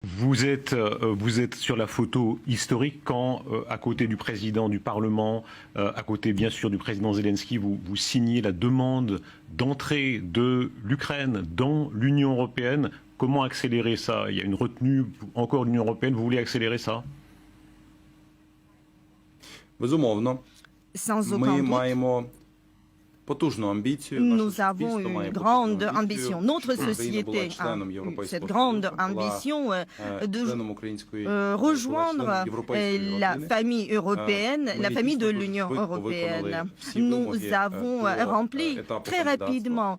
Vous êtes sur la photo historique quand, à côté du président du Parlement, à côté bien sûr du président Zelensky, vous signez la demande d'entrée de l'Ukraine dans l'Union européenne. Comment accélérer ça? Il y a une retenue encore de l'Union européenne. Vous voulez accélérer ça? Безумовно, Sans ми aucun doute, маємо потужну амбіцію. nous avons une grande ambition. Notre société a cette grande ambition de rejoindre la famille européenne, la famille de l'Union européenne. Nous avons rempli très rapidement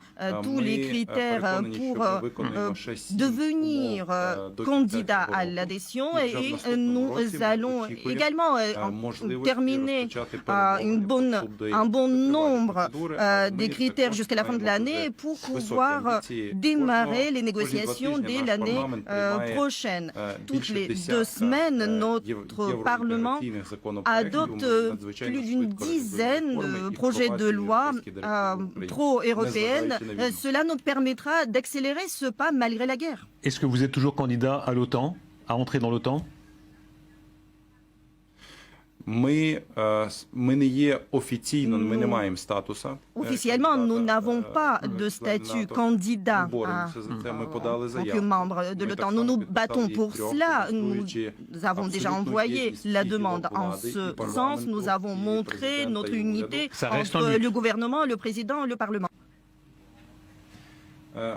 tous les critères pour devenir candidat à l'adhésion et nous allons également terminer un bon nombre des critères jusqu'à la fin de l'année pour pouvoir démarrer les négociations dès l'année prochaine. Toutes les 2 semaines, notre Parlement adopte plus d'une dizaine de projets de loi pro-européennes. Cela nous permettra d'accélérer ce pas malgré la guerre. Est-ce que vous êtes toujours candidat à l'OTAN, à entrer dans l'OTAN? Ми не є офіційно, ми не маємо статусу. Officiellement, nous n'avons pas de statut candidat en que membre de l'OTAN. Nous nous battons pour cela. Nous avons déjà envoyé la demande en ce sens. Nous avons montré notre unité entre le gouvernement, le président et le Parlement.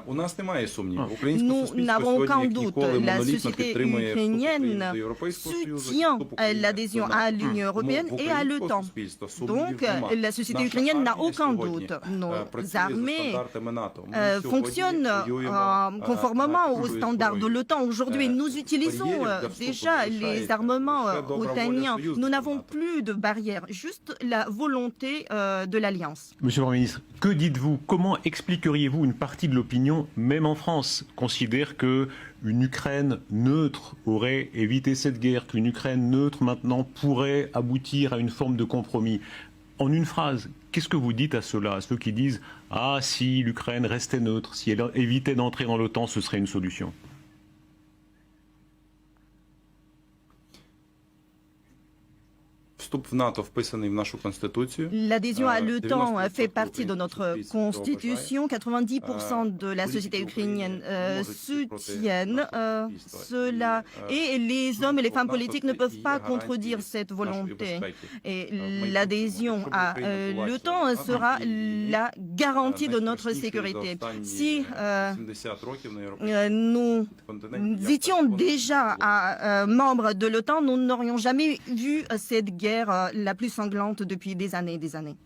У нас немає сумнівів. Nous n'avons aucun doute. La société ukrainienne soutient l'adhésion à l'Union européenne et à l'OTAN. Donc, la société ukrainienne n'a aucun doute. Nos armées fonctionnent conformément aux standards de l'OTAN. Aujourd'hui, nous utilisons déjà les armements otaniens. Nous n'avons plus de barrières, juste la volonté de l'Alliance. Monsieur le Premier ministre, que dites-vous? Comment expliqueriez-vous une partie de l'opinion, même en France, considère qu'une Ukraine neutre aurait évité cette guerre, qu'une Ukraine neutre maintenant pourrait aboutir à une forme de compromis? En une phrase, qu'est-ce que vous dites à ceux-là, à ceux qui disent « Ah, si l'Ukraine restait neutre, si elle évitait d'entrer dans l'OTAN, ce serait une solution » L'adhésion à l'OTAN fait partie de notre constitution. 90% de la société ukrainienne soutiennent cela. Et les hommes et les femmes politiques ne peuvent pas contredire cette volonté. Et l'adhésion à l'OTAN sera la garantie de notre sécurité. Si nous étions déjà membres de l'OTAN, nous n'aurions jamais vu cette guerre la plus sanglante depuis des années et des années.